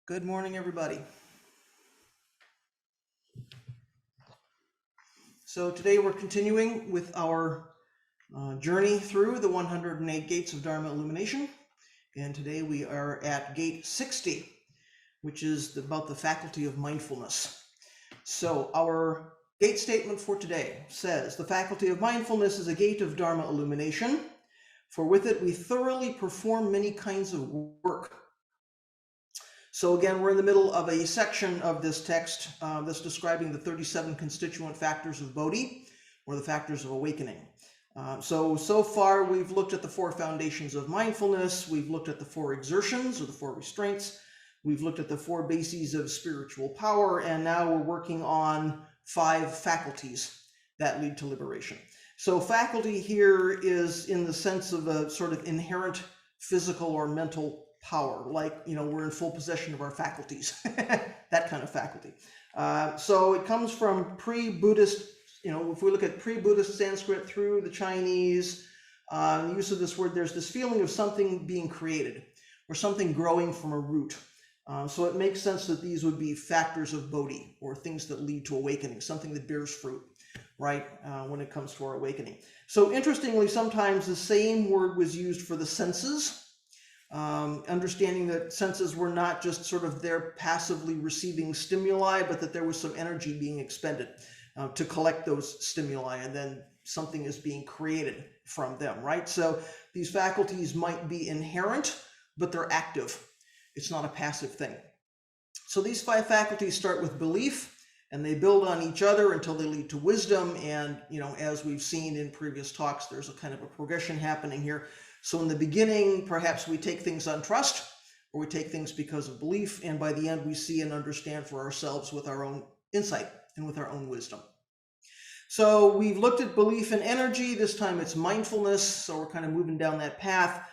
Good morning, everybody. So today we're continuing with our journey through the 108 gates of Dharma illumination. And today we are at gate 60, which is about the faculty of mindfulness. So our gate statement for today says, the faculty of mindfulness is a gate of Dharma illumination, for with it we thoroughly perform many kinds of work. So again, we're in the middle of a section of this text that's describing the 37 constituent factors of Bodhi, or the factors of awakening. So far we've looked at the 4 foundations of mindfulness, we've looked at the 4 exertions, or the 4 restraints, we've looked at the 4 bases of spiritual power, and now we're working on 5 faculties that lead to liberation. So faculty here is in the sense of a sort of inherent physical or mental power, like, we're in full possession of our faculties, that kind of faculty. So it comes from pre-Buddhist, if we look at pre-Buddhist Sanskrit through the Chinese, the use of this word, there's this feeling of something being created or something growing from a root. So it makes sense that these would be factors of Bodhi, or things that lead to awakening, something that bears fruit, right, when it comes to our awakening. So interestingly, sometimes the same word was used for the senses, understanding that senses were not just sort of there passively receiving stimuli, but that there was some energy being expended to collect those stimuli, and then something is being created from them, right? So these faculties might be inherent, but they're active. It's not a passive thing. So these 5 faculties start with belief, and they build on each other until they lead to wisdom. And, as we've seen in previous talks, there's a kind of a progression happening here. So in the beginning, perhaps we take things on trust, or we take things because of belief, and by the end we see and understand for ourselves with our own insight and with our own wisdom. So we've looked at belief and energy. This time it's mindfulness, so we're kind of moving down that path.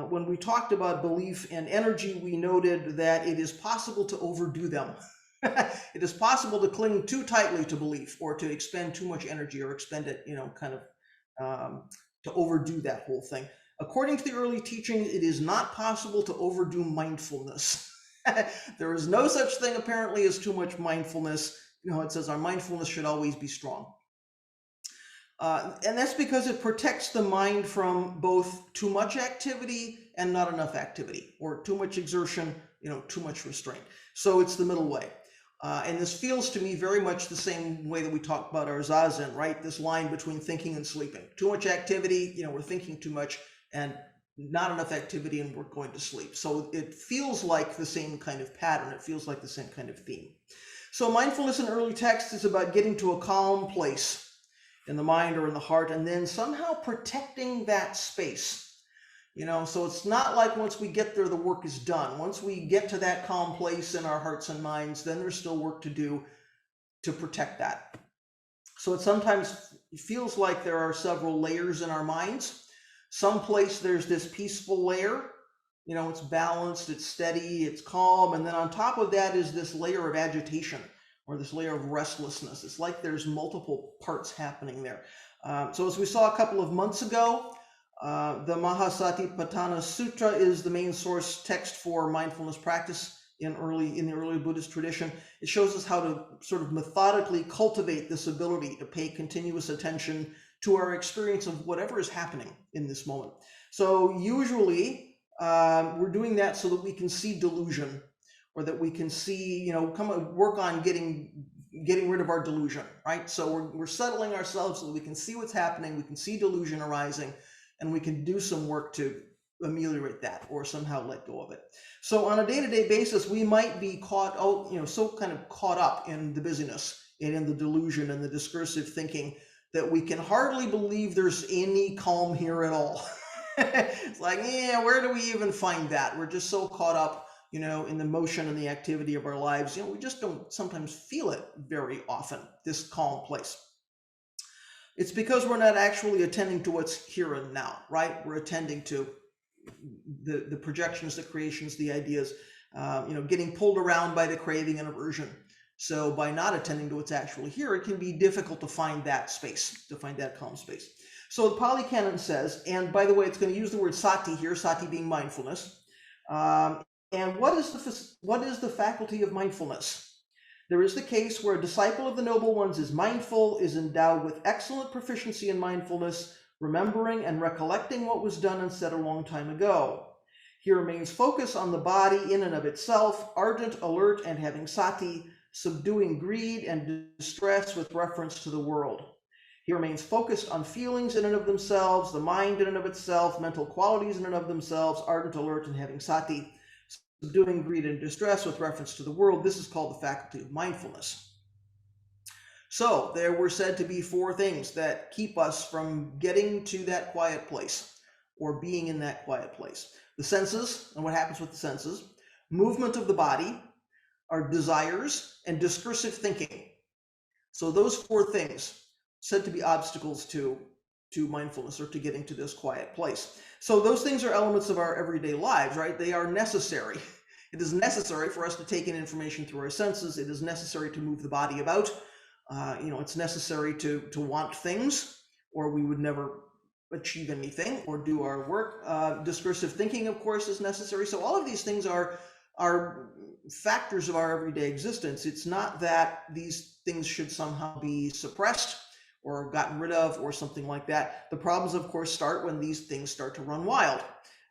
When we talked about belief and energy, we noted that it is possible to overdo them. It is possible to cling too tightly to belief, or to expend too much energy, or expend it, to overdo that whole thing. According to the early teachings, it is not possible to overdo mindfulness. There is no such thing apparently as too much mindfulness. It says our mindfulness should always be strong. And that's because it protects the mind from both too much activity and not enough activity, or too much exertion, too much restraint. So it's the middle way. And this feels to me very much the same way that we talk about our zazen, right? This line between thinking and sleeping. Too much activity, we're thinking too much, and not enough activity, and we're going to sleep. So it feels like the same kind of pattern. It feels like the same kind of theme. So mindfulness in early texts is about getting to a calm place in the mind or in the heart, and then somehow protecting that space. So it's not like once we get there, the work is done. Once we get to that calm place in our hearts and minds, then there's still work to do to protect that. So it sometimes feels like there are several layers in our minds. Someplace there's this peaceful layer, it's balanced, it's steady, it's calm, and then on top of that is this layer of agitation, or this layer of restlessness. It's like there's multiple parts happening there. So as we saw a couple of months ago, the Mahasati Patana Sutra is the main source text for mindfulness practice in the early Buddhist tradition. It shows us how to sort of methodically cultivate this ability to pay continuous attention to our experience of whatever is happening in this moment. So usually we're doing that so that we can see delusion, or that we can see, work on getting rid of our delusion, right? So we're settling ourselves so that we can see what's happening, we can see delusion arising, and we can do some work to ameliorate that, or somehow let go of it. So on a day-to-day basis, we might be so kind of caught up in the busyness and in the delusion and the discursive thinking that we can hardly believe there's any calm here at all. It's like, where do we even find that? We're just so caught up, in the motion and the activity of our lives. We just don't sometimes feel it very often, this calm place. It's because we're not actually attending to what's here and now, right? We're attending to the projections, the creations, the ideas, getting pulled around by the craving and aversion. So by not attending to what's actually here, it can be difficult to find that space, to find that calm space. So the Pali Canon says, and by the way, it's going to use the word sati here, sati being mindfulness. And what is the faculty of mindfulness? There is the case where a disciple of the noble ones is mindful, is endowed with excellent proficiency in mindfulness, remembering and recollecting what was done and said a long time ago. He remains focused on the body in and of itself, ardent, alert, and having sati, subduing greed and distress with reference to the world. He remains focused on feelings in and of themselves, the mind in and of itself, mental qualities in and of themselves, ardent, alert, and having sati, subduing greed and distress with reference to the world. This is called the faculty of mindfulness. So there were said to be 4 things that keep us from getting to that quiet place or being in that quiet place. The senses, and what happens with the senses, movement of the body, our desires, and discursive thinking. So those 4 things said to be obstacles to mindfulness or to getting to this quiet place. So those things are elements of our everyday lives, right? They are necessary. It is necessary for us to take in information through our senses. It is necessary to move the body about. It's necessary to want things, or we would never achieve anything or do our work. Discursive thinking, of course, is necessary. So all of these things are factors of our everyday existence. It's not that these things should somehow be suppressed or gotten rid of or something like that. The problems, of course, start when these things start to run wild.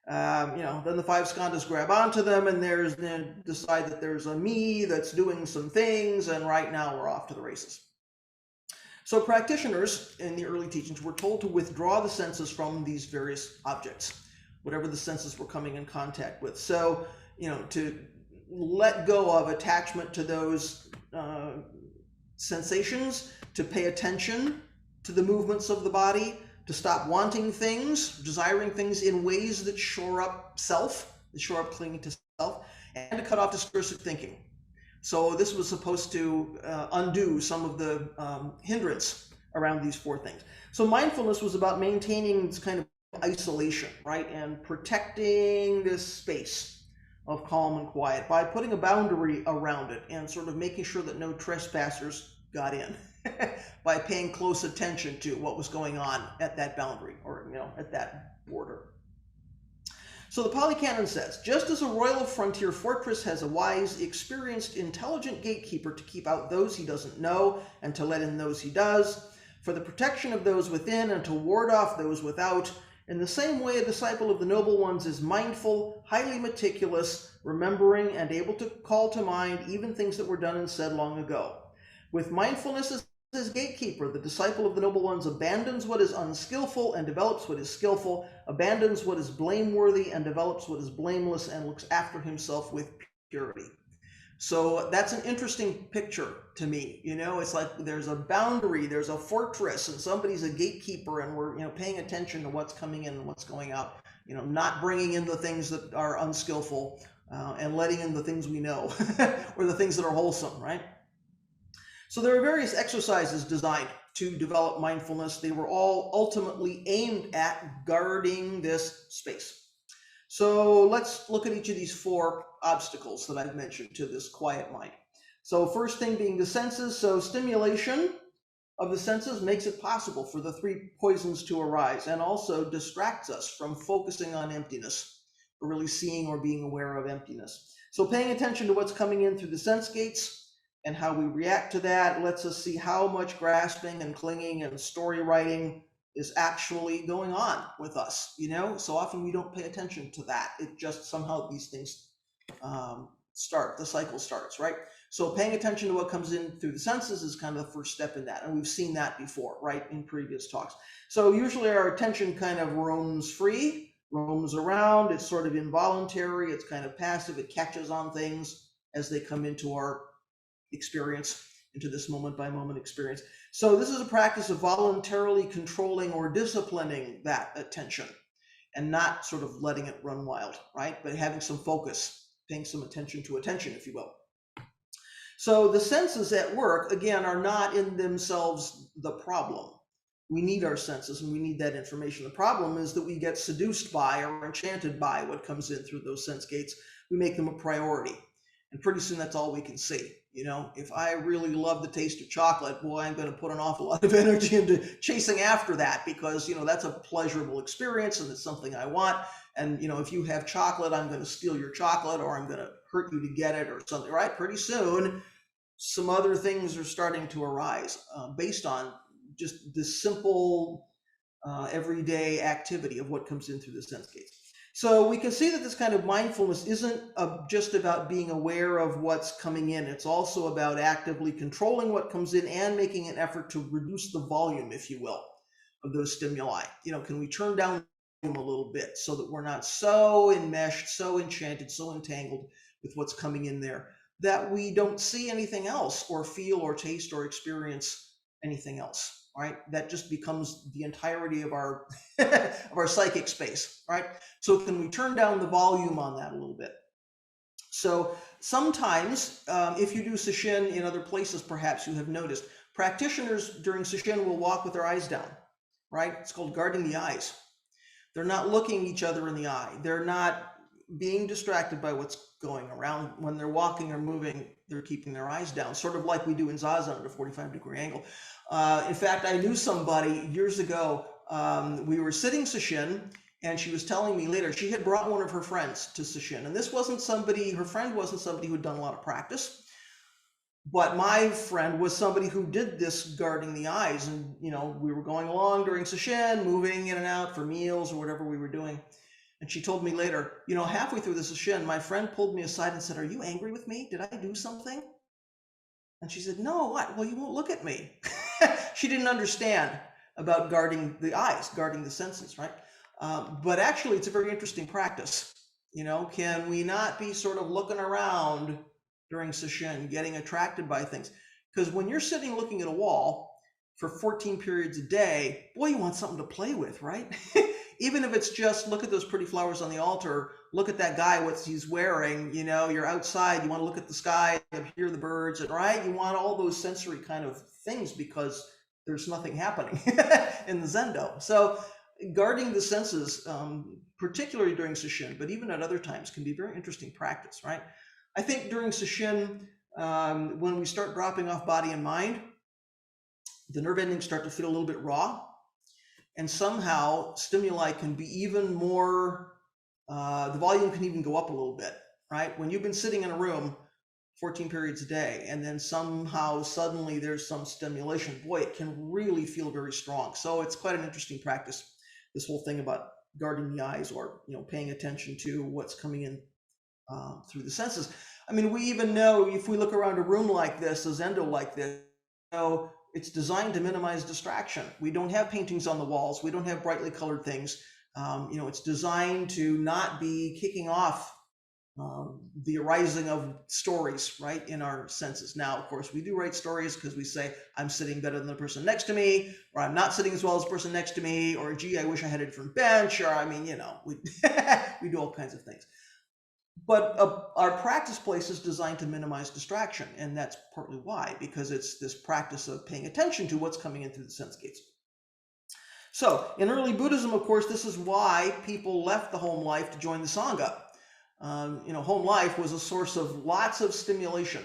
Then the 5 skandhas grab onto them and then decide that there's a me that's doing some things, and right now we're off to the races. So practitioners in the early teachings were told to withdraw the senses from these various objects, whatever the senses were coming in contact with. So, to let go of attachment to those sensations, to pay attention to the movements of the body, to stop wanting things, desiring things in ways that shore up self, that shore up clinging to self, and to cut off discursive thinking. So this was supposed to undo some of the hindrance around these 4 things. So mindfulness was about maintaining this kind of isolation, right, and protecting this space of calm and quiet by putting a boundary around it and sort of making sure that no trespassers got in by paying close attention to what was going on at that boundary or at that border. So the Pali Canon says, just as a royal frontier fortress has a wise, experienced, intelligent gatekeeper to keep out those he doesn't know and to let in those he does, for the protection of those within and to ward off those without, in the same way a disciple of the noble ones is mindful, highly meticulous, remembering and able to call to mind even things that were done and said long ago. With mindfulness as gatekeeper, the disciple of the noble ones abandons what is unskillful and develops what is skillful, abandons what is blameworthy and develops what is blameless, and looks after himself with purity. So that's an interesting picture to me. It's like there's a boundary, there's a fortress, and somebody's a gatekeeper, and we're paying attention to what's coming in and what's going out. Not bringing in the things that are unskillful and letting in the things we know or the things that are wholesome, right? So there are various exercises designed to develop mindfulness. They were all ultimately aimed at guarding this space. So let's look at each of these 4 obstacles that I've mentioned to this quiet mind. So first thing being the senses. So stimulation of the senses makes it possible for the 3 poisons to arise and also distracts us from focusing on emptiness or really seeing or being aware of emptiness. So paying attention to what's coming in through the sense gates and how we react to that lets us see how much grasping and clinging and story writing is actually going on with us. So often we don't pay attention to that. It just somehow these things start, the cycle starts, right? So paying attention to what comes in through the senses is kind of the first step in that, and we've seen that before, right, in previous talks. So usually our attention kind of roams free, roams around. It's sort of involuntary, it's kind of passive, it catches on things as they come into our experience, into this moment by moment experience. So this is a practice of voluntarily controlling or disciplining that attention and not sort of letting it run wild, right? But having some focus, paying some attention to attention, if you will. So the senses at work, again, are not in themselves the problem. We need our senses and we need that information. The problem is that we get seduced by or enchanted by what comes in through those sense gates. We make them a priority. And pretty soon that's all we can see. You know, if I really love the taste of chocolate, boy, I'm going to put an awful lot of energy into chasing after that because, you know, that's a pleasurable experience and it's something I want. And, you know, if you have chocolate, I'm going to steal your chocolate or I'm going to hurt you to get it or something, right? Pretty soon, some other things are starting to arise based on just this simple everyday activity of what comes in through the sense gates. So we can see that this kind of mindfulness isn't just about being aware of what's coming in. It's also about actively controlling what comes in and making an effort to reduce the volume, if you will, of those stimuli. You know, can we turn down the volume a little bit so that we're not so enmeshed, so enchanted, so entangled with what's coming in there that we don't see anything else or feel or taste or experience anything else? Right? That just becomes the entirety of our of our psychic space, right? So can we turn down the volume on that a little bit? So sometimes, if you do sesshin in other places, perhaps you have noticed, practitioners during sesshin will walk with their eyes down, right? It's called guarding the eyes. They're not looking each other in the eye. They're not being distracted by what's going around. When they're walking or moving, they're keeping their eyes down, sort of like we do in zazen at a 45-degree angle. In fact, I knew somebody years ago, we were sitting sesshin, and she was telling me later, she had brought one of her friends to sesshin. And this wasn't somebody, her friend wasn't somebody who'd done a lot of practice. But my friend was somebody who did this guarding the eyes. And, you know, we were going along during sesshin, moving in and out for meals or whatever we were doing. And she told me later, you know, halfway through the sesshin, my friend pulled me aside and said, "Are you angry with me? Did I do something?" And she said, "No, what? Well, you won't look at me." She didn't understand about guarding the eyes, guarding the senses, right? But actually, it's a very interesting practice. You know, can we not be sort of looking around during sesshin, getting attracted by things? Because when you're sitting looking at a wall for 14 periods a day, boy, you want something to play with, right? Even if it's just look at those pretty flowers on the altar, look at that guy, what he's wearing, you know, you're outside, you want to look at the sky, hear the birds, and right? You want all those sensory kind of things because there's nothing happening in the zendo. So guarding the senses, particularly during sesshin, but even at other times, can be very interesting practice, right? I think during sesshin, when we start dropping off body and mind, the nerve endings start to feel a little bit raw. And somehow stimuli can be even more, the volume can even go up a little bit, right? When you've been sitting in a room 14 periods a day, and then somehow suddenly there's some stimulation, boy, it can really feel very strong. So it's quite an interesting practice, this whole thing about guarding the eyes or, you know, paying attention to what's coming in through the senses. I mean, we even know if we look around a room like this, a zendo like this, you know, it's designed to minimize distraction. We don't have paintings on the walls. We don't have brightly colored things. You know, it's designed to not be kicking off the arising of stories, right, in our senses. Now, of course, we do write stories because we say, I'm sitting better than the person next to me, or I'm not sitting as well as the person next to me, or gee, I wish I had a different bench, or I mean, you know, we, we do all kinds of things. But our practice place is designed to minimize distraction, and that's partly why, because it's this practice of paying attention to what's coming in through the sense gates. So in early Buddhism, of course, this is why people left the home life to join the Sangha. You know, home life was a source of lots of stimulation.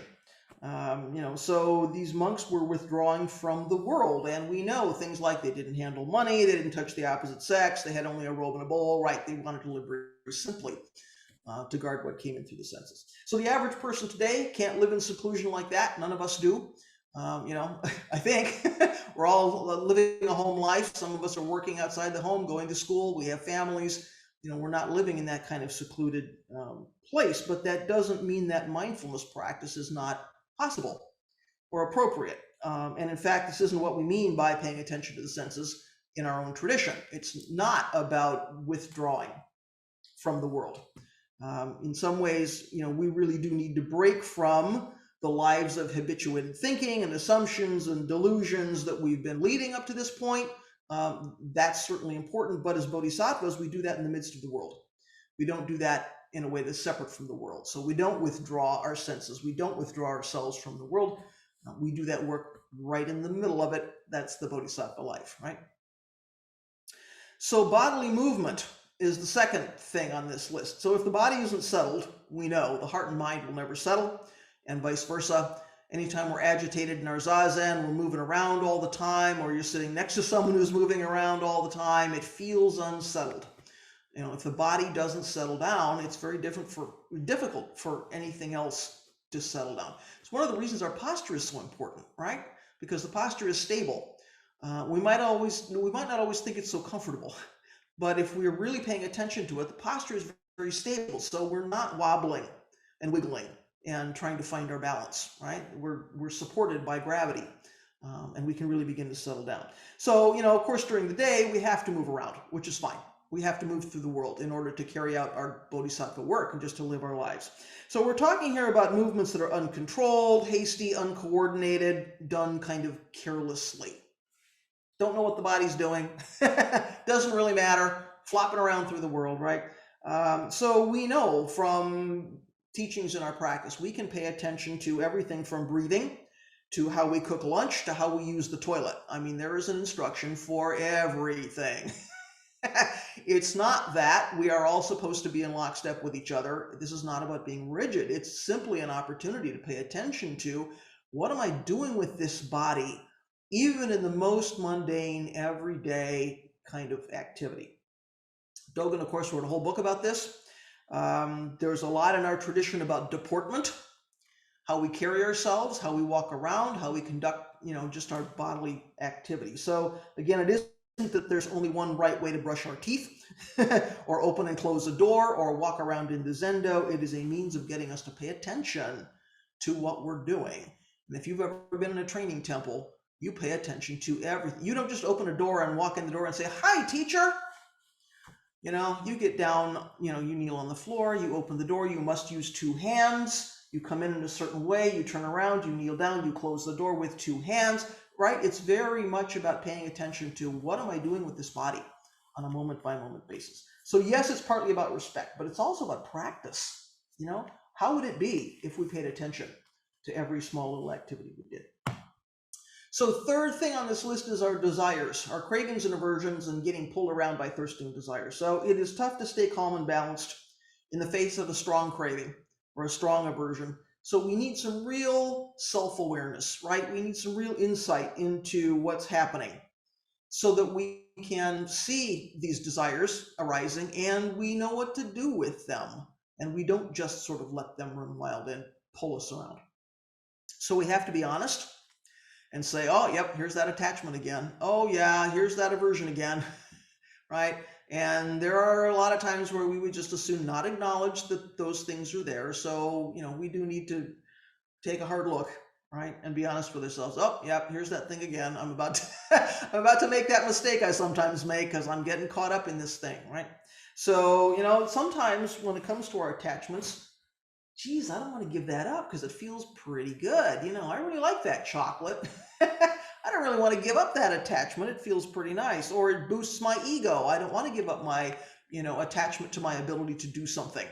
You know, so these monks were withdrawing from the world, and we know things like they didn't handle money, they didn't touch the opposite sex, they had only a robe and a bowl, right? They wanted to live very simply. To guard what came in through the senses. So the average person today can't live in seclusion like that. None of us do. You know, I think we're all living a home life. Some of us are working outside the home, going to school. We have families. You know, we're not living in that kind of secluded place, but that doesn't mean that mindfulness practice is not possible or appropriate. And in fact, this isn't what we mean by paying attention to the senses in our own tradition. It's not about withdrawing from the world. In some ways, you know, we really do need to break from the lives of habituated thinking and assumptions and delusions that we've been leading up to this point. That's certainly important, but as bodhisattvas, we do that in the midst of the world. We don't do that in a way that's separate from the world. So we don't withdraw our senses. We don't withdraw ourselves from the world. We do that work right in the middle of it. That's the bodhisattva life, right? So bodily movement is the second thing on this list. So if the body isn't settled, we know the heart and mind will never settle, and vice versa. Anytime we're agitated in our zazen, we're moving around all the time, or you're sitting next to someone who's moving around all the time, it feels unsettled. If the body doesn't settle down, it's very difficult for anything else to settle down. It's one of the reasons our posture is so important, right? Because the posture is stable. We might not always think it's so comfortable, but if we're really paying attention to it, the posture is very stable. So we're not wobbling and wiggling and trying to find our balance, right? We're supported by gravity, and we can really begin to settle down. So, of course, during the day, we have to move around, which is fine. We have to move through the world in order to carry out our bodhisattva work and just to live our lives. So we're talking here about movements that are uncontrolled, hasty, uncoordinated, done kind of carelessly. Don't know what the body's doing. Doesn't really matter. Flopping around through the world, right? So we know from teachings in our practice, we can pay attention to everything from breathing to how we cook lunch to how we use the toilet. I mean, there is an instruction for everything. It's not that we are all supposed to be in lockstep with each other. This is not about being rigid. It's simply an opportunity to pay attention to, what am I doing with this body, even in the most mundane, everyday kind of activity. Dogen, of course, wrote a whole book about this. There's a lot in our tradition about deportment, how we carry ourselves, how we walk around, how we conduct, just our bodily activity. So again, it isn't that there's only one right way to brush our teeth or open and close a door or walk around in the zendo. It is a means of getting us to pay attention to what we're doing. And if you've ever been in a training temple, you pay attention to everything. You don't just open a door and walk in the door and say, "Hi, teacher." You get down, you kneel on the floor, you open the door, you must use two hands. You come in a certain way, you turn around, you kneel down, you close the door with two hands, right? It's very much about paying attention to, what am I doing with this body on a moment-by-moment basis. So yes, it's partly about respect, but it's also about practice. How would it be if we paid attention to every small little activity we did? So third thing on this list is our desires, our cravings and aversions, and getting pulled around by thirsting desires. So it is tough to stay calm and balanced in the face of a strong craving or a strong aversion. So we need some real self-awareness, right? We need some real insight into what's happening so that we can see these desires arising and we know what to do with them. And we don't just sort of let them run wild and pull us around. So we have to be honest and say, oh, yep, here's that attachment again. Oh, yeah, here's that aversion again, right? And there are a lot of times where we would just as soon not acknowledge that those things are there. So, we do need to take a hard look, right? And be honest with ourselves. Oh, yep, here's that thing again. I'm about to make that mistake I sometimes make because I'm getting caught up in this thing, right? So, sometimes when it comes to our attachments, geez, I don't want to give that up because it feels pretty good. I really like that chocolate. I don't really want to give up that attachment. It feels pretty nice. Or it boosts my ego. I don't want to give up my, attachment to my ability to do something,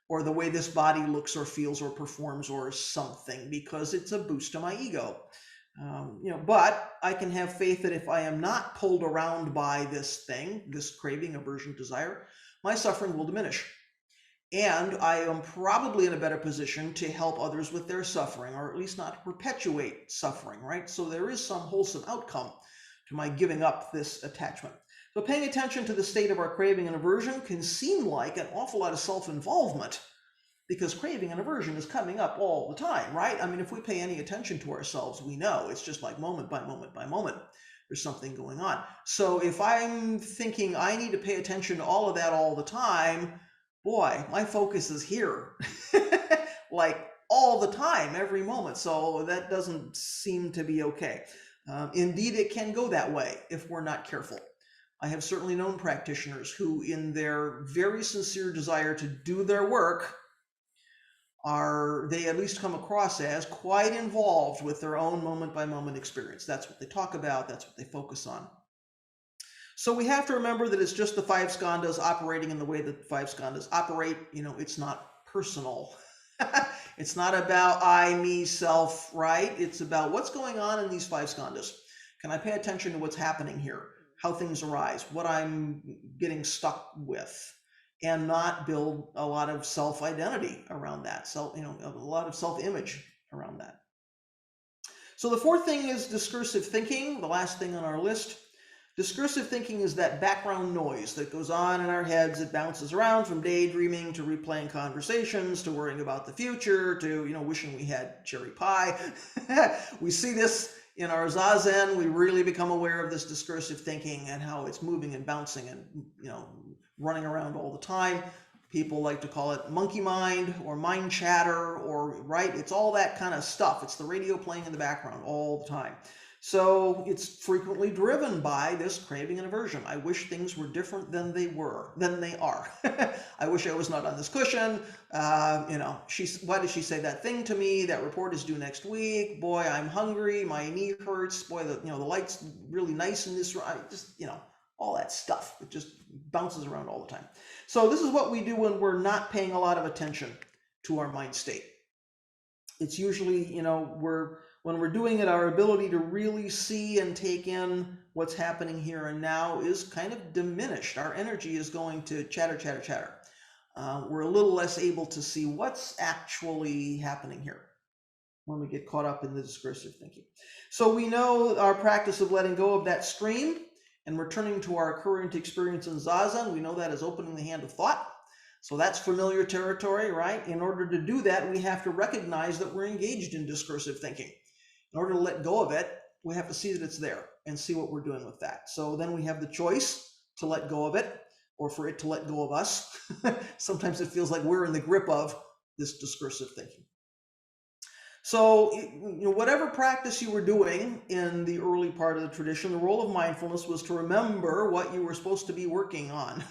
or the way this body looks or feels or performs or something, because it's a boost to my ego. But I can have faith that if I am not pulled around by this thing, this craving, aversion, desire, my suffering will diminish. And I am probably in a better position to help others with their suffering, or at least not to perpetuate suffering, right? So there is some wholesome outcome to my giving up this attachment. So paying attention to the state of our craving and aversion can seem like an awful lot of self-involvement, because craving and aversion is coming up all the time, right? I mean, if we pay any attention to ourselves, we know it's just like moment by moment by moment, there's something going on. So if I'm thinking I need to pay attention to all of that all the time, boy, my focus is here, like all the time, every moment. So that doesn't seem to be okay. Indeed, it can go that way if we're not careful. I have certainly known practitioners who, in their very sincere desire to do their work, they at least come across as quite involved with their own moment-by-moment experience. That's what they talk about. That's what they focus on. So we have to remember that it's just the five skandhas operating in the way that the five skandhas operate. It's not personal. It's not about I, me, self, right? It's about what's going on in these five skandhas. Can I pay attention to what's happening here? How things arise, what I'm getting stuck with. and not build a lot of self-identity around that, a lot of self-image around that. So the fourth thing is discursive thinking, the last thing on our list. Discursive thinking is that background noise that goes on in our heads. It bounces around from daydreaming to replaying conversations to worrying about the future to, wishing we had cherry pie. We see this in our zazen. We really become aware of this discursive thinking and how it's moving and bouncing and, running around all the time. People like to call it monkey mind or mind chatter, right? It's all that kind of stuff. It's the radio playing in the background all the time. So it's frequently driven by this craving and aversion. I wish things were different than they are. I wish I was not on this cushion. Why did she say that thing to me? That report is due next week. Boy, I'm hungry. My knee hurts. Boy, the light's really nice in this room. All that stuff. It just bounces around all the time. So this is what we do when we're not paying a lot of attention to our mind state. It's usually, when we're doing it, our ability to really see and take in what's happening here and now is kind of diminished. Our energy is going to chatter, chatter, chatter. We're a little less able to see what's actually happening here when we get caught up in the discursive thinking. So we know our practice of letting go of that stream and returning to our current experience in zazen, we know that as opening the hand of thought. So that's familiar territory, right? In order to do that, we have to recognize that we're engaged in discursive thinking. In order to let go of it, we have to see that it's there and see what we're doing with that. So then we have the choice to let go of it or for it to let go of us. Sometimes it feels like we're in the grip of this discursive thinking. So, whatever practice you were doing in the early part of the tradition, the role of mindfulness was to remember what you were supposed to be working on.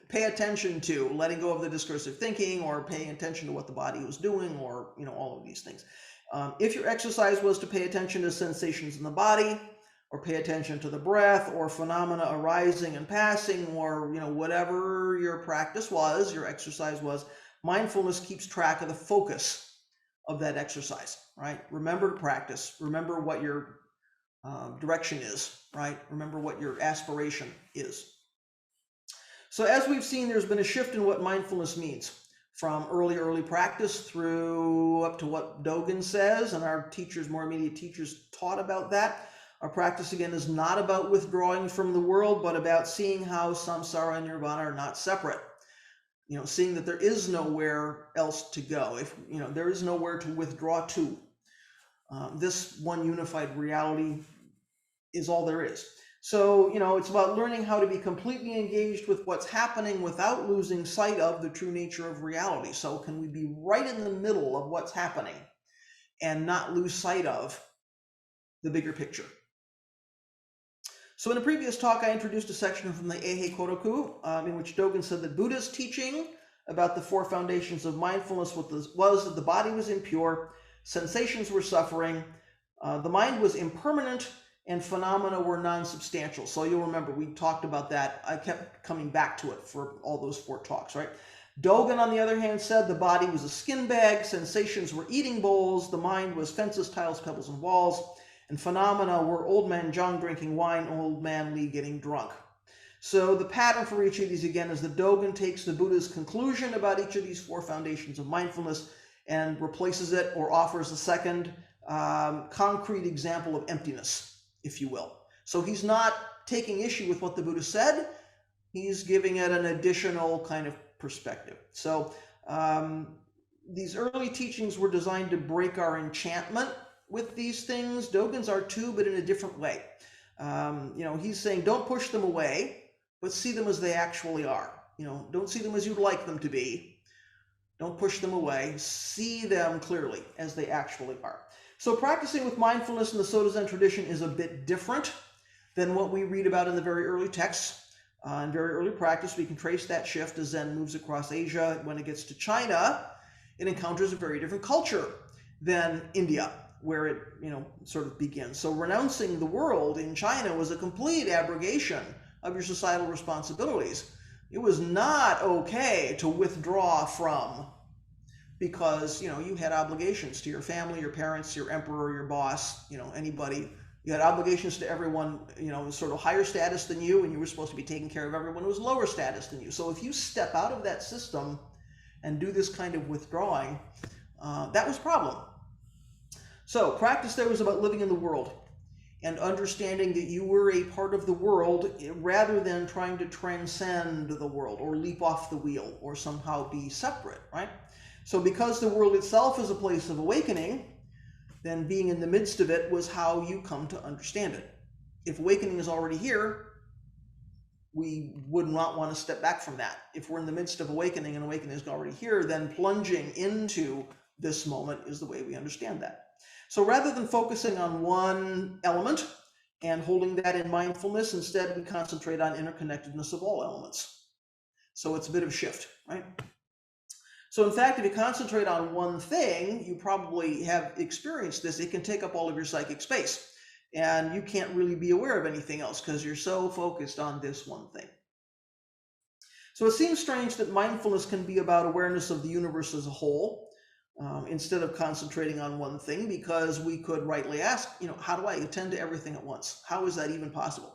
Pay attention to letting go of the discursive thinking or paying attention to what the body was doing or, all of these things. If your exercise was to pay attention to sensations in the body or pay attention to the breath or phenomena arising and passing or, whatever your practice was, your exercise was, mindfulness keeps track of the focus of that exercise, right? Remember to practice. Remember what your direction is, right? Remember what your aspiration is. So as we've seen, there's been a shift in what mindfulness means from early practice through up to what Dogen says, and our teachers, more immediate teachers, taught about that. Our practice, again, is not about withdrawing from the world, but about seeing how samsara and nirvana are not separate. Seeing that there is nowhere else to go. There is nowhere to withdraw to. This one unified reality is all there is. So, it's about learning how to be completely engaged with what's happening without losing sight of the true nature of reality. So can we be right in the middle of what's happening and not lose sight of the bigger picture? So in a previous talk, I introduced a section from the Eihei Koroku, in which Dogen said that Buddha's teaching about the four foundations of mindfulness was that the body was impure, sensations were suffering, the mind was impermanent, and phenomena were non-substantial. So you'll remember we talked about that. I kept coming back to it for all those four talks, right? Dogen, on the other hand, said the body was a skin bag, sensations were eating bowls, the mind was fences, tiles, pebbles, and walls, and phenomena were old man Zhang drinking wine, old man Li getting drunk. So the pattern for each of these, again, is that Dogen takes the Buddha's conclusion about each of these four foundations of mindfulness and replaces it or offers a second concrete example of emptiness, if you will. So he's not taking issue with what the Buddha said. He's giving it an additional kind of perspective. So these early teachings were designed to break our enchantment with these things. Dogen's are too, but in a different way. He's saying don't push them away, but see them as they actually are. Don't see them as you'd like them to be. Don't push them away. See them clearly as they actually are. So practicing with mindfulness in the Soto Zen tradition is a bit different than what we read about in the very early texts. In very early practice, we can trace that shift as Zen moves across Asia. When it gets to China, it encounters a very different culture than India, where it sort of begins. So renouncing the world in China was a complete abrogation of your societal responsibilities. It was not okay to withdraw from, because you had obligations to your family, your parents, your emperor, your boss, anybody You had obligations to everyone, sort of higher status than you, and you were supposed to be taking care of everyone who was lower status than you. So if you step out of that system and do this kind of withdrawing, that was a problem. So practice there was about living in the world and understanding that you were a part of the world rather than trying to transcend the world or leap off the wheel or somehow be separate, right? So because the world itself is a place of awakening, then being in the midst of it was how you come to understand it. If awakening is already here, we would not want to step back from that. If we're in the midst of awakening and awakening is already here, then plunging into this moment is the way we understand that. So rather than focusing on one element and holding that in mindfulness, instead we concentrate on interconnectedness of all elements. So it's a bit of a shift, right? So in fact, if you concentrate on one thing, you probably have experienced this. It can take up all of your psychic space, and you can't really be aware of anything else because you're so focused on this one thing. So it seems strange that mindfulness can be about awareness of the universe as a whole, instead of concentrating on one thing, because we could rightly ask, how do I attend to everything at once? How is that even possible?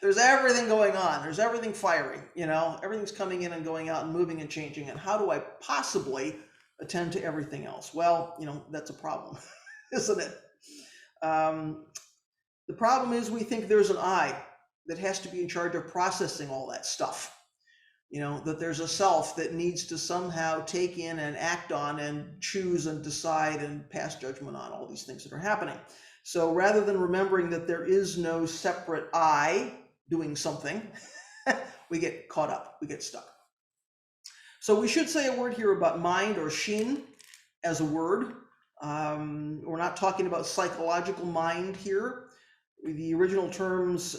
There's everything going on. There's everything firing, everything's coming in and going out and moving and changing. And how do I possibly attend to everything else? Well, that's a problem, isn't it? The problem is we think there's an I that has to be in charge of processing all that stuff. That there's a self that needs to somehow take in and act on and choose and decide and pass judgment on all these things that are happening. So rather than remembering that there is no separate I doing something, we get caught up, we get stuck. So we should say a word here about mind, or shin, as a word. We're not talking about psychological mind here. The original terms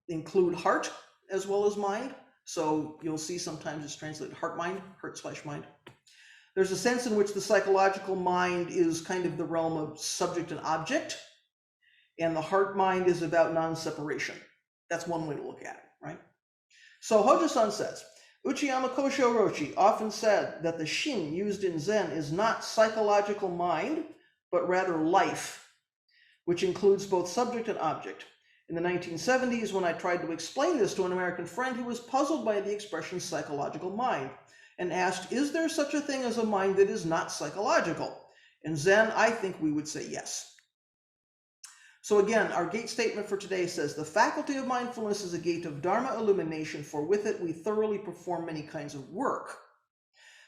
include heart as well as mind. So you'll see sometimes it's translated heart-mind, heart/mind. There's a sense in which the psychological mind is kind of the realm of subject and object, and the heart-mind is about non-separation. That's one way to look at it, right? So Hojo-san says, Uchiyama Kosho Roshi often said that the shin used in Zen is not psychological mind, but rather life, which includes both subject and object. In the 1970s, when I tried to explain this to an American friend, he was puzzled by the expression psychological mind and asked, is there such a thing as a mind that is not psychological? In Zen, I think we would say yes. So again, our gate statement for today says, the faculty of mindfulness is a gate of Dharma illumination, for with it we thoroughly perform many kinds of work.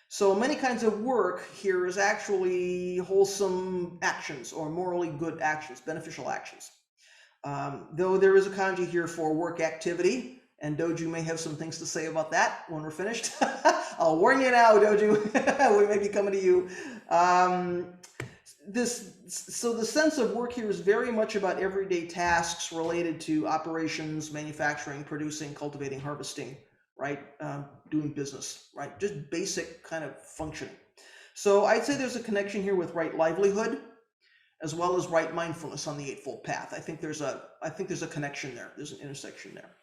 So many kinds of work here is actually wholesome actions or morally good actions, beneficial actions. Though there is a kanji here for work activity, and Doju may have some things to say about that when we're finished. I'll warn you now, Doju, we may be coming to you. So the sense of work here is very much about everyday tasks related to operations, manufacturing, producing, cultivating, harvesting, right? Doing business, right? Just basic kind of functioning. So I'd say there's a connection here with right livelihood, as well as right mindfulness on the Eightfold Path. I think there's a connection there. There's an intersection there.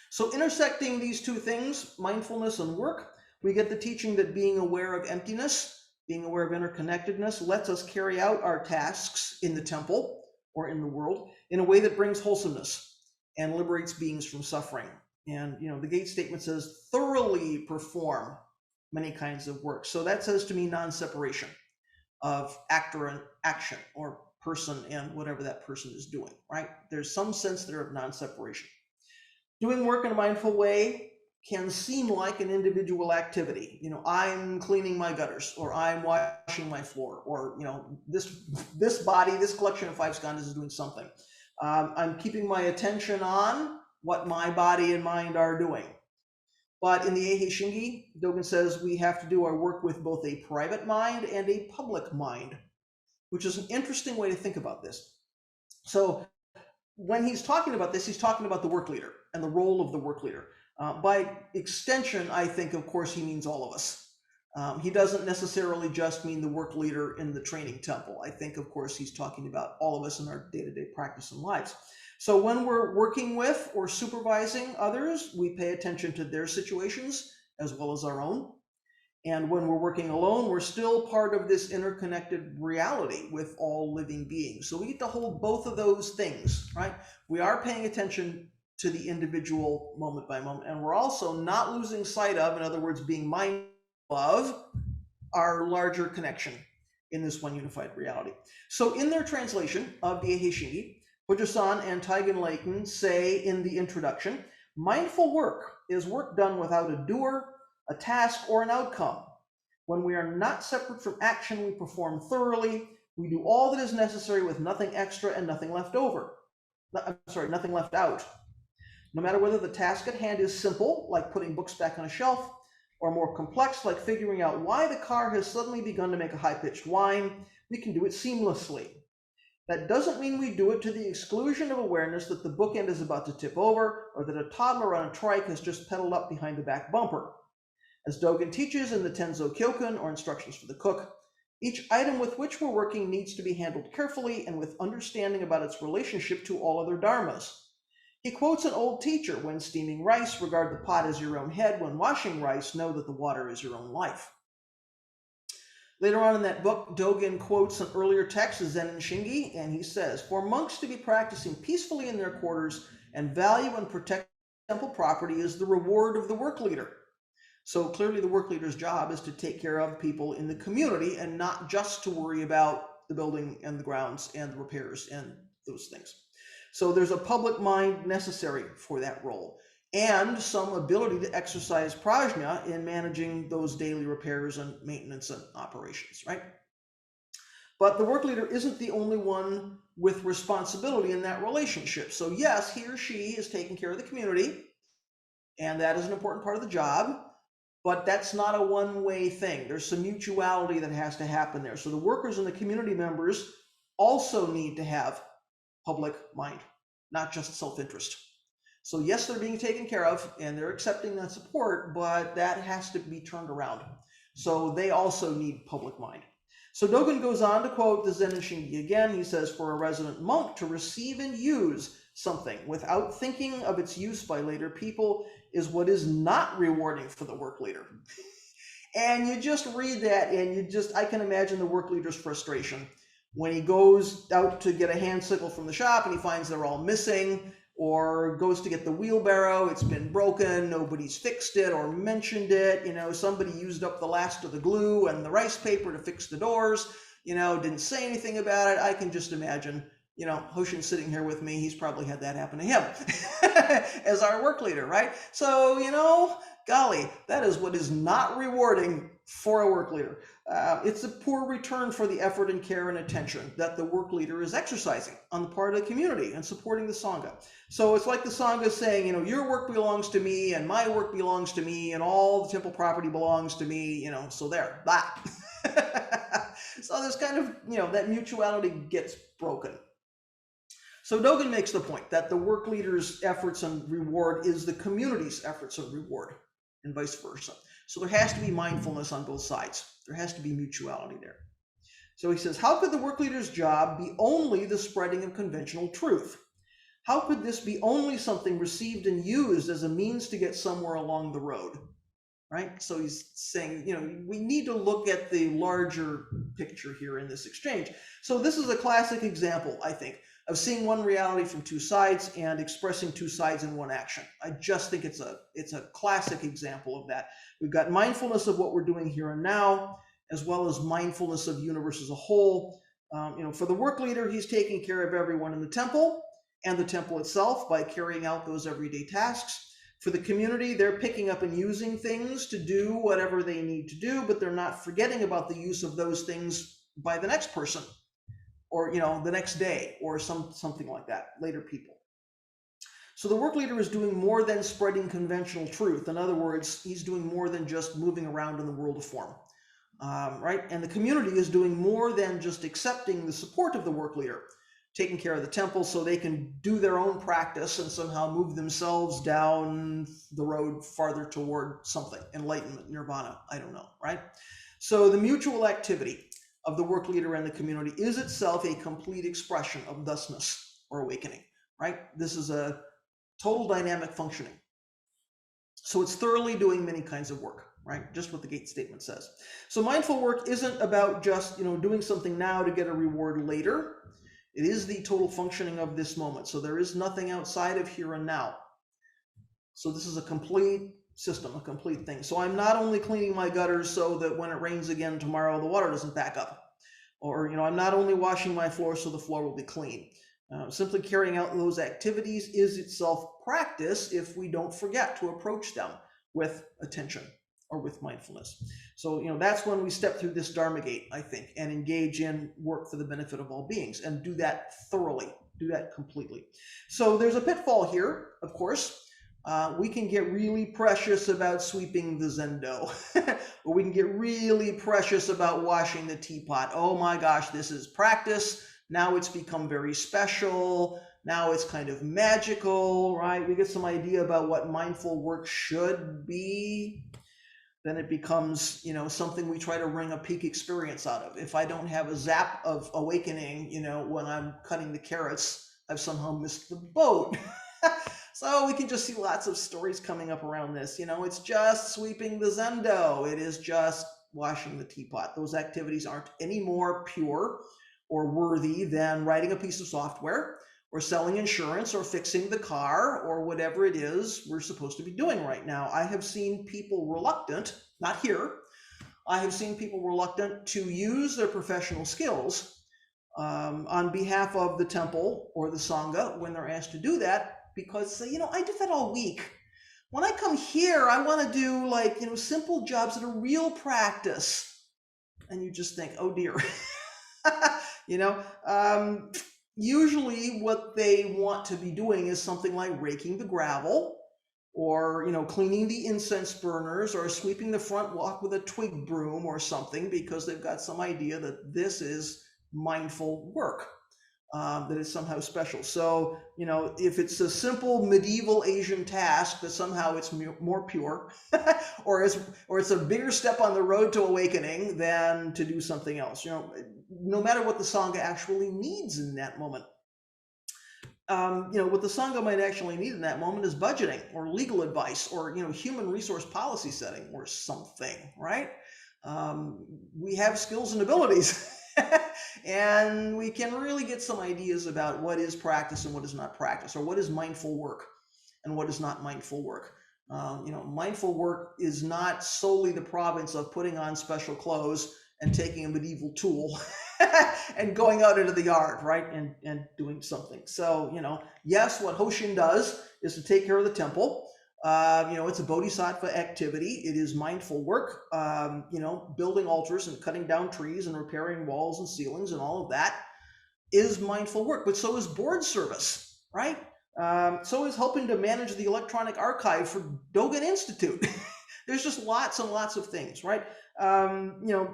So intersecting these two things, mindfulness and work, we get the teaching that being aware of emptiness, being aware of interconnectedness, lets us carry out our tasks in the temple or in the world in a way that brings wholesomeness and liberates beings from suffering. And the gate statement says thoroughly perform many kinds of work. So that says to me non-separation of actor and action, or person and whatever that person is doing, right? There's some sense there of non-separation. Doing work in a mindful way can seem like an individual activity. I'm cleaning my gutters, or I'm washing my floor, or this body, this collection of 5 skandhas is doing something. I'm keeping my attention on what my body and mind are doing. But in the Eihei Shingi, Dogen says we have to do our work with both a private mind and a public mind, which is an interesting way to think about this. So when he's talking about this, he's talking about the work leader and the role of the work leader. By extension, I think, of course, he means all of us. He doesn't necessarily just mean the work leader in the training temple. I think, of course, he's talking about all of us in our day-to-day practice and lives. So when we're working with or supervising others, we pay attention to their situations as well as our own. And when we're working alone, we're still part of this interconnected reality with all living beings. So we get to hold both of those things, right? We are paying attention to the individual moment by moment, and we're also not losing sight of, in other words, being mindful of our larger connection in this one unified reality. So in their translation of the Eihei Shingi, Fujisan and Taigen Leighton say in the introduction, mindful work is work done without a doer, a task, or an outcome. When we are not separate from action, we perform thoroughly. We do all that is necessary with nothing extra and nothing left over. Nothing left out. No matter whether the task at hand is simple, like putting books back on a shelf, or more complex, like figuring out why the car has suddenly begun to make a high-pitched whine, we can do it seamlessly. That doesn't mean we do it to the exclusion of awareness that the bookend is about to tip over, or that a toddler on a trike has just pedaled up behind the back bumper. As Dogen teaches in the Tenzo Kyokun, or Instructions for the Cook, each item with which we're working needs to be handled carefully and with understanding about its relationship to all other dharmas. He quotes an old teacher: when steaming rice, regard the pot as your own head. When washing rice, know that the water is your own life. Later on in that book, Dogen quotes an earlier text of Zen and Shingi, and he says, for monks to be practicing peacefully in their quarters and value and protect temple property is the reward of the work leader. So clearly the work leader's job is to take care of people in the community and not just to worry about the building and the grounds and the repairs and those things. So there's a public mind necessary for that role, and some ability to exercise prajna in managing those daily repairs and maintenance and operations, right? But the work leader isn't the only one with responsibility in that relationship. So yes, he or she is taking care of the community, and that is an important part of the job, but that's not a one-way thing. There's some mutuality that has to happen there. So the workers and the community members also need to have public mind, not just self-interest. So yes, they're being taken care of and they're accepting that support, but that has to be turned around. So they also need public mind. So Dogen goes on to quote the Zen and Shingi again. He says, for a resident monk to receive and use something without thinking of its use by later people is what is not rewarding for the work leader. And you just read that and I can imagine the work leader's frustration when he goes out to get a hand sickle from the shop and he finds they're all missing, or goes to get the wheelbarrow, it's been broken, nobody's fixed it or mentioned it, somebody used up the last of the glue and the rice paper to fix the doors, didn't say anything about it. I can just imagine, Hoshin sitting here with me, he's probably had that happen to him as our work leader, right? So, golly, that is what is not rewarding for a work leader. It's a poor return for the effort and care and attention that the work leader is exercising on the part of the community and supporting the Sangha. So it's like the Sangha is saying, your work belongs to me and my work belongs to me and all the temple property belongs to me, so there, that. So there's kind of, that mutuality gets broken. So Dogen makes the point that the work leader's efforts and reward is the community's efforts and reward, and vice versa. So there has to be mindfulness on both sides. There has to be mutuality there. So he says, how could the work leader's job be only the spreading of conventional truth? How could this be only something received and used as a means to get somewhere along the road? Right? So he's saying, we need to look at the larger picture here in this exchange. So this is a classic example, I think, of seeing one reality from two sides and expressing two sides in one action. I just think it's a classic example of that. We've got mindfulness of what we're doing here and now, as well as mindfulness of the universe as a whole. For the work leader, he's taking care of everyone in the temple and the temple itself by carrying out those everyday tasks. For the community, they're picking up and using things to do whatever they need to do, but they're not forgetting about the use of those things by the next person, or the next day, or something like that, later people. So the work leader is doing more than spreading conventional truth. In other words, he's doing more than just moving around in the world of form, right? And the community is doing more than just accepting the support of the work leader, taking care of the temple so they can do their own practice and somehow move themselves down the road farther toward something, enlightenment, nirvana, I don't know, right? So the mutual activity of the work leader and the community is itself a complete expression of thusness or awakening, right? This is a total dynamic functioning. So it's thoroughly doing many kinds of work. right? Just what the gate statement says. So mindful work isn't about just, doing something now to get a reward later. It is the total functioning of this moment. So there is nothing outside of here and now. So this is a complete system, a complete thing. So I'm not only cleaning my gutters so that when it rains again tomorrow, the water doesn't back up. Or, I'm not only washing my floor so the floor will be clean. Simply carrying out those activities is itself practice if we don't forget to approach them with attention or with mindfulness. So, that's when we step through this Dharma gate, I think, and engage in work for the benefit of all beings, and do that thoroughly, do that completely. So there's a pitfall here, of course. We can get really precious about sweeping the zendo, or we can get really precious about washing the teapot. Oh my gosh, this is practice. Now it's become very special. Now it's kind of magical, right? We get some idea about what mindful work should be. Then it becomes, something we try to wring a peak experience out of. If I don't have a zap of awakening, when I'm cutting the carrots, I've somehow missed the boat. So we can just see lots of stories coming up around this. It's just sweeping the zendo. It is just washing the teapot. Those activities aren't any more pure or worthy than writing a piece of software or selling insurance or fixing the car or whatever it is we're supposed to be doing right now. I have seen people reluctant, not here, I have seen people reluctant to use their professional skills on behalf of the temple or the Sangha when they're asked to do that, because I did that all week. When I come here, I want to do simple jobs that are real practice. And you just think, oh dear. Usually what they want to be doing is something like raking the gravel, or cleaning the incense burners, or sweeping the front walk with a twig broom or something, because they've got some idea that this is mindful work, that is somehow special. So if it's a simple medieval Asian task, that somehow it's more pure, or it's a bigger step on the road to awakening than to do something else. No matter what the Sangha actually needs in that moment. What the Sangha might actually need in that moment is budgeting or legal advice or human resource policy setting or something, right? We have skills and abilities. And we can really get some ideas about what is practice and what is not practice, or what is mindful work and what is not mindful work. Mindful work is not solely the province of putting on special clothes and taking a medieval tool and going out into the yard, right, and doing something. So, yes, what Hoshin does is to take care of the temple. It's a bodhisattva activity. It is mindful work, building altars and cutting down trees and repairing walls and ceilings and all of that is mindful work. But so is board service, right? So is helping to manage the electronic archive for Dogen Institute. There's just lots and lots of things, right?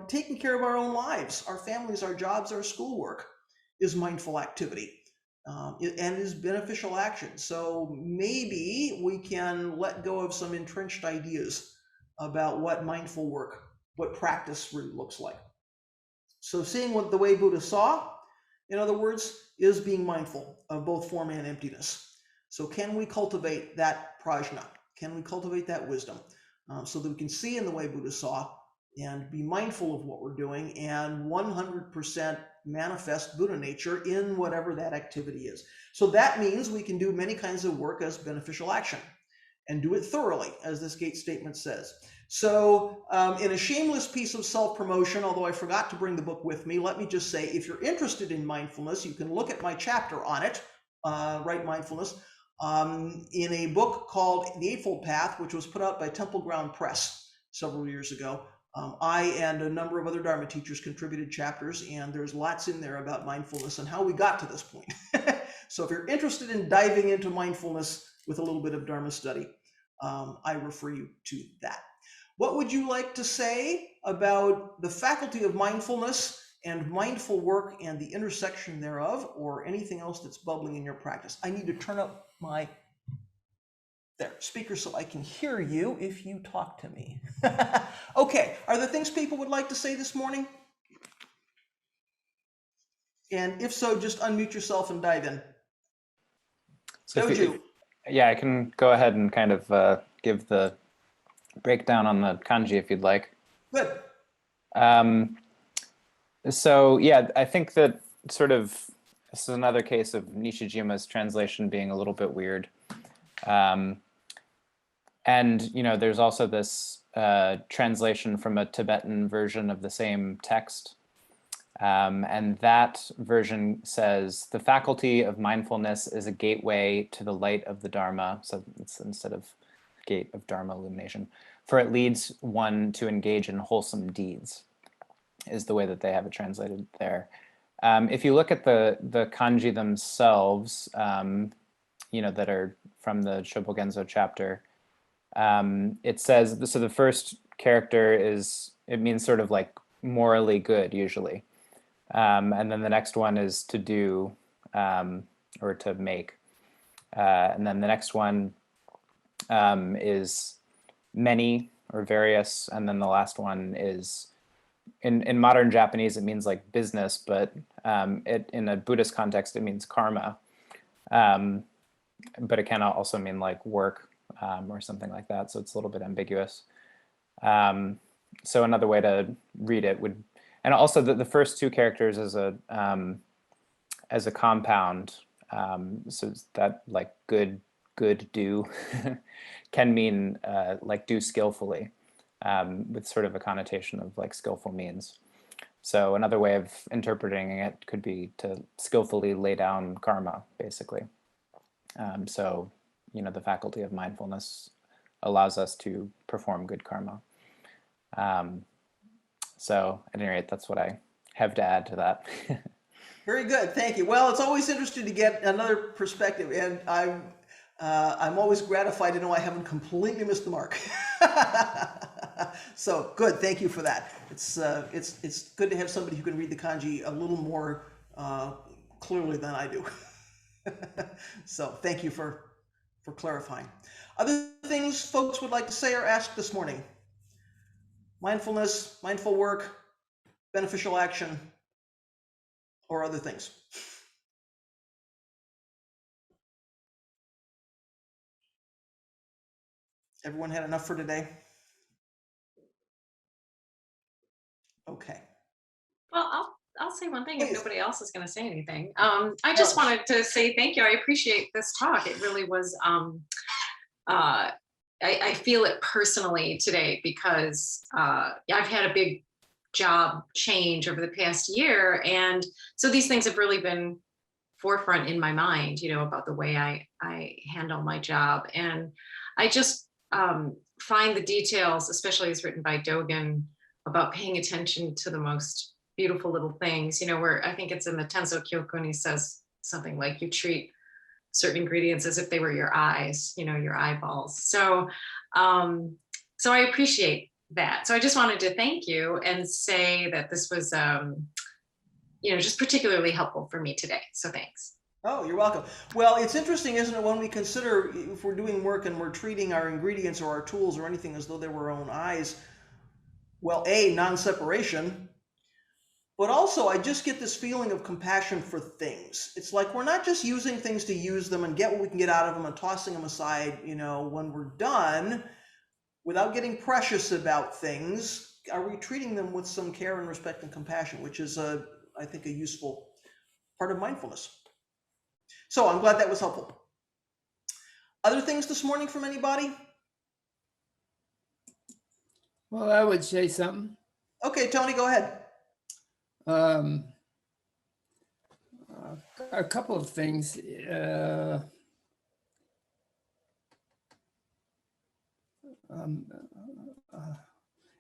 Taking care of our own lives, our families, our jobs, our schoolwork is mindful activity. And is beneficial action. So maybe we can let go of some entrenched ideas about what mindful work, what practice really looks like. So seeing what the way Buddha saw, in other words, is being mindful of both form and emptiness. So can we cultivate that prajna? Can we cultivate that wisdom so that we can see in the way Buddha saw and be mindful of what we're doing and 100% manifest Buddha nature in whatever that activity is. So that means we can do many kinds of work as beneficial action and do it thoroughly, as this gate statement says. So in a shameless piece of self-promotion, although I forgot to bring the book with me, let me just say, if you're interested in mindfulness, you can look at my chapter on it, Right Mindfulness, in a book called The Eightfold Path, which was put out by Temple Ground Press several years ago. I and a number of other Dharma teachers contributed chapters, and there's lots in there about mindfulness and how we got to this point. So if you're interested in diving into mindfulness with a little bit of Dharma study, I refer you to that. What would you like to say about the Faculty of Mindfulness and mindful work and the intersection thereof, or anything else that's bubbling in your practice? I need to turn up my speaker so I can hear you if you talk to me. Okay, are there things people would like to say this morning? And if so, just unmute yourself and dive in. So yeah, I can go ahead and kind of give the breakdown on the kanji if you'd like. Good. So yeah, I think that sort of, this is another case of Nishijima's translation being a little bit weird. And, you know, there's also this translation from a Tibetan version of the same text. And that version says, the faculty of mindfulness is a gateway to the light of the Dharma. So it's instead of gate of Dharma illumination, for it leads one to engage in wholesome deeds, is the way that they have it translated there. If you look at the kanji themselves, you know, that are from the Shobogenzo chapter, it says, so the first character is, it means sort of like morally good usually. And then the next one is to do, or to make. And then the next one is many or various. And then the last one is, in modern Japanese, it means like business, but in a Buddhist context, it means karma. But it can also mean like work or something like that. So it's a little bit ambiguous. So another way to read it would, and also the first two characters as a compound, so that like good do can mean like do skillfully, with sort of a connotation of like skillful means. So another way of interpreting it could be to skillfully lay down karma, basically. So, you know, the faculty of mindfulness allows us to perform good karma. So at any rate, that's what I have to add to that. Very good, thank you. Well, it's always interesting to get another perspective, and I'm always gratified to know I haven't completely missed the mark. So good, thank you for that. It's good to have somebody who can read the kanji a little more clearly than I do. So thank you for clarifying. Other things folks would like to say or ask this morning? Mindfulness, mindful work, beneficial action, or other things? Everyone had enough for today? Okay. Well, I'll say one thing. Please. If nobody else is going to say anything. I just wanted to say thank you. I appreciate this talk. It really was, I feel it personally today because I've had a big job change over the past year. And so these things have really been forefront in my mind, you know, about the way I handle my job. And I just find the details, especially as written by Dogen, about paying attention to the most beautiful little things, you know, where I think it's in the Tenzo Kyokun, he says something like, you treat certain ingredients as if they were your eyes, you know, your eyeballs. So, so I appreciate that. So I just wanted to thank you and say that this was, you know, just particularly helpful for me today. So thanks. Oh, you're welcome. Well, it's interesting, isn't it, when we consider if we're doing work and we're treating our ingredients or our tools or anything as though they were our own eyes. Well, A, non-separation, but also I just get this feeling of compassion for things. It's like we're not just using things to use them and get what we can get out of them and tossing them aside, you know, when we're done, without getting precious about things. Are we treating them with some care and respect and compassion, which is, I think, a useful part of mindfulness. So I'm glad that was helpful. Other things this morning from anybody? Well, I would say something. Okay, Tony, go ahead. A couple of things.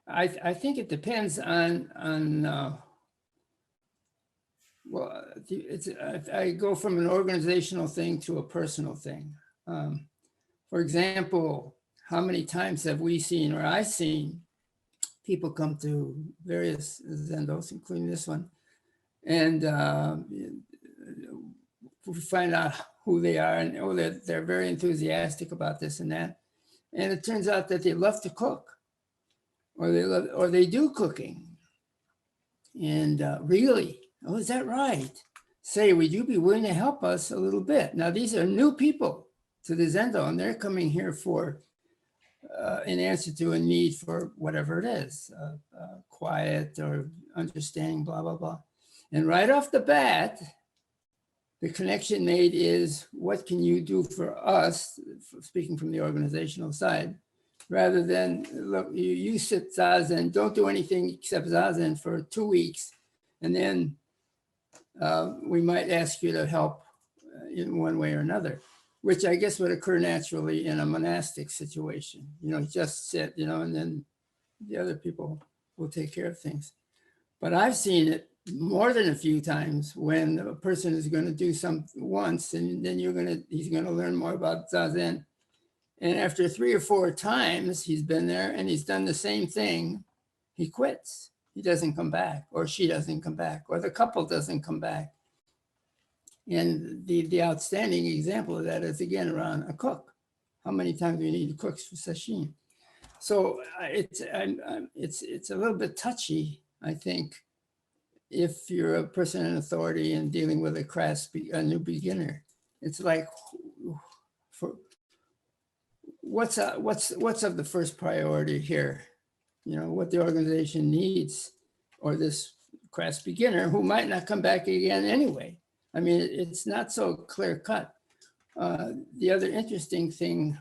I think it depends on well, I go from an organizational thing to a personal thing. For example, how many times have we seen, or I've seen, people come to various zendos, including this one, and we find out who they are, and oh, they're very enthusiastic about this and that, and it turns out that they love to cook, or they do cooking, and really, oh, is that right? Say, would you be willing to help us a little bit? Now, these are new people to the zendo, and they're coming here for in answer to a need for whatever it is, quiet or understanding, blah, blah, blah. And right off the bat, the connection made is, what can you do for us, speaking from the organizational side, rather than, look, you sit Zazen, don't do anything except Zazen for 2 weeks, and then we might ask you to help in one way or another, which I guess would occur naturally in a monastic situation. You know, just sit, you know, and then the other people will take care of things. But I've seen it more than a few times when a person is going to do something once, and then he's going to learn more about Zazen. And after 3 or 4 times he's been there and he's done the same thing, he quits. He doesn't come back, or she doesn't come back, or the couple doesn't come back. And the outstanding example of that is, again, around a cook. How many times do you need cooks for sashimi? So it's a little bit touchy, I think, if you're a person in authority and dealing with a new beginner. It's like, for what's of the first priority here? You know, what the organization needs, or this crass beginner who might not come back again anyway. I mean, it's not so clear cut. The other interesting thing,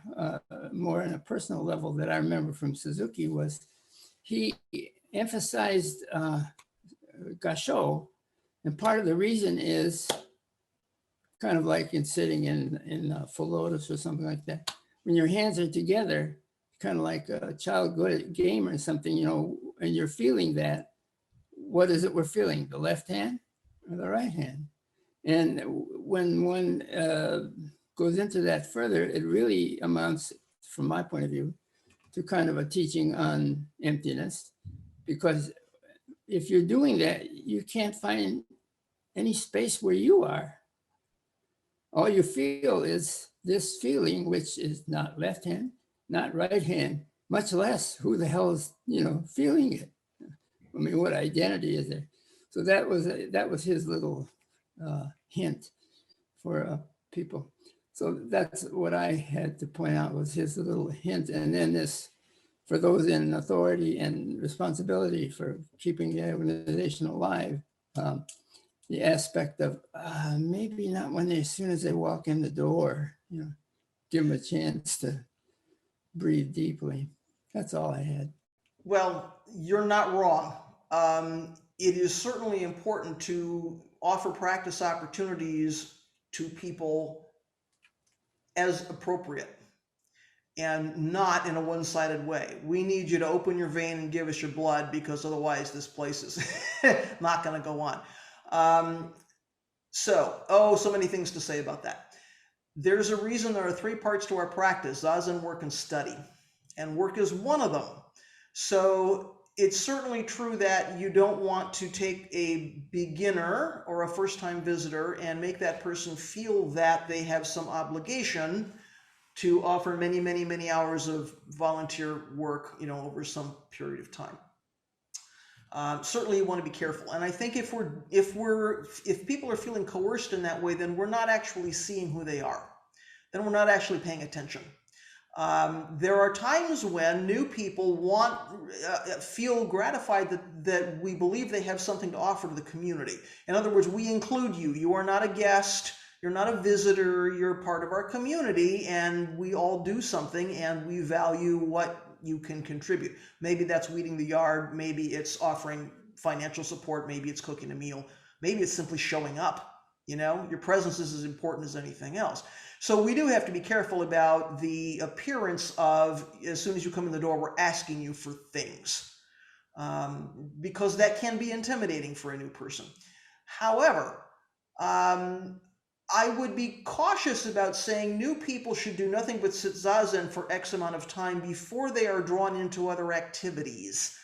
more on a personal level, that I remember from Suzuki was he emphasized gasho, and part of the reason is kind of like in sitting in full lotus or something like that. When your hands are together, kind of like a child game or something, you know, and you're feeling that. What is it we're feeling? The left hand or the right hand? And when one goes into that further, it really amounts, from my point of view, to kind of a teaching on emptiness. Because if you're doing that, you can't find any space where you are. All you feel is this feeling, which is not left hand, not right hand, much less who the hell is, you know, feeling it. I mean, what identity is there? So that was his little hint for people. So that's what I had to point out, was his little hint. And then this, for those in authority and responsibility for keeping the organization alive, the aspect of maybe not as soon as they walk in the door, you know, give them a chance to breathe deeply. That's all I had. Well, you're not wrong. It is certainly important to offer practice opportunities to people as appropriate and not in a one-sided way. We need you to open your vein and give us your blood, because otherwise this place is not going to go on. So many things to say about that. There's a reason there are 3 parts to our practice: Zazen, work, and study. And work is one of them. So it's certainly true that you don't want to take a beginner or a first-time visitor and make that person feel that they have some obligation to offer many, many, many hours of volunteer work, you know, over some period of time. Certainly you want to be careful. And I think if people are feeling coerced in that way, then we're not actually seeing who they are. Then we're not actually paying attention. There are times when new people feel gratified that we believe they have something to offer to the community. In other words, we include you. You are not a guest. You're not a visitor. You're part of our community, and we all do something, and we value what you can contribute. Maybe that's weeding the yard. Maybe it's offering financial support. Maybe it's cooking a meal. Maybe it's simply showing up. You know, your presence is as important as anything else. So we do have to be careful about the appearance of, as soon as you come in the door, we're asking you for things, because that can be intimidating for a new person. However, I would be cautious about saying new people should do nothing but sit Zazen for X amount of time before they are drawn into other activities.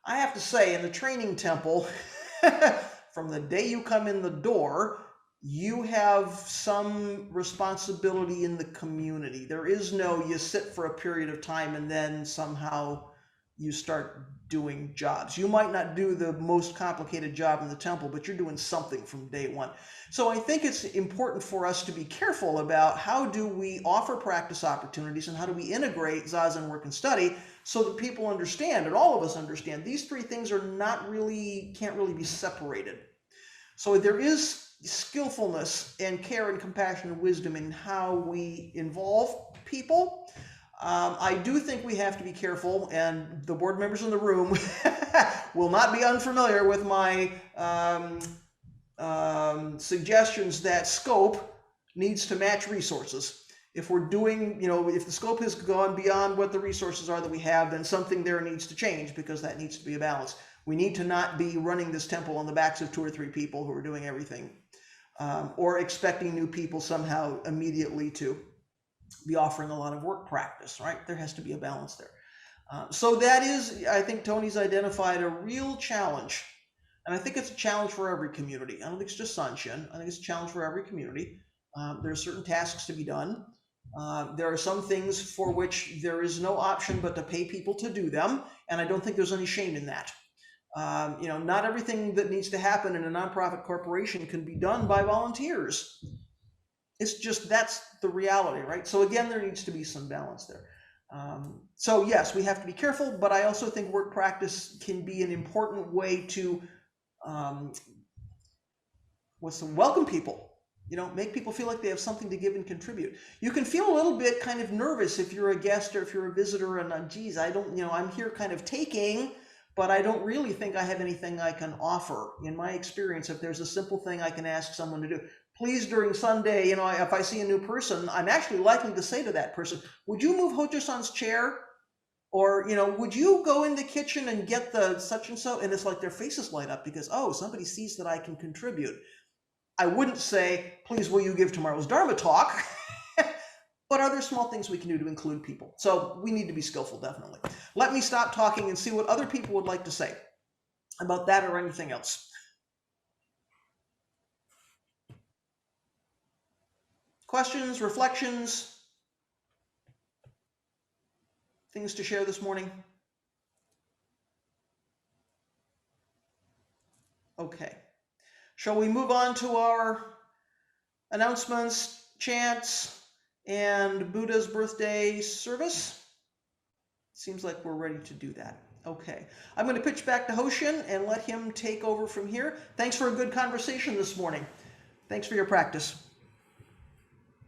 I have to say, in the training temple, from the day you come in the door, you have some responsibility in the community. There is no, you sit for a period of time and then somehow you start doing jobs. You might not do the most complicated job in the temple, but you're doing something from day one. So I think it's important for us to be careful about how do we offer practice opportunities and how do we integrate Zazen work and study so that people understand, and all of us understand, these three things are not really, can't really be separated. So there is skillfulness and care and compassion and wisdom in how we involve people. I do think we have to be careful, and the board members in the room will not be unfamiliar with my suggestions that scope needs to match resources. If we're doing, if the scope has gone beyond what the resources are that we have, then something there needs to change, because that needs to be a balance. We need to not be running this temple on the backs of 2 or 3 people who are doing everything, or expecting new people somehow immediately to be offering a lot of work practice, right? There has to be a balance there. So that is, I think Tony's identified a real challenge. And I think it's a challenge for every community. I don't think it's just Sanshin. I think it's a challenge for every community. There are certain tasks to be done. There are some things for which there is no option but to pay people to do them. And I don't think there's any shame in that. Not everything that needs to happen in a nonprofit corporation can be done by volunteers. It's just, that's the reality, right? So again, there needs to be some balance there. So yes, we have to be careful, but I also think work practice can be an important way to welcome people, make people feel like they have something to give and contribute. You can feel a little bit kind of nervous if you're a guest or if you're a visitor and geez, I'm here kind of taking, but I don't really think I have anything I can offer. In my experience, if there's a simple thing I can ask someone to do, please, during Sunday, if I see a new person, I'm actually likely to say to that person, would you move Hojo-san's chair? Or, would you go in the kitchen and get the such and so? And it's like their faces light up because, oh, somebody sees that I can contribute. I wouldn't say, please, will you give tomorrow's Dharma talk? But are there small things we can do to include people? So we need to be skillful, definitely. Let me stop talking and see what other people would like to say about that or anything else. Questions, reflections, things to share this morning? Okay. Shall we move on to our announcements, chants, and Buddha's birthday service? Seems like we're ready to do that. Okay. I'm going to pitch back to Hoshin and let him take over from here. Thanks for a good conversation this morning. Thanks for your practice.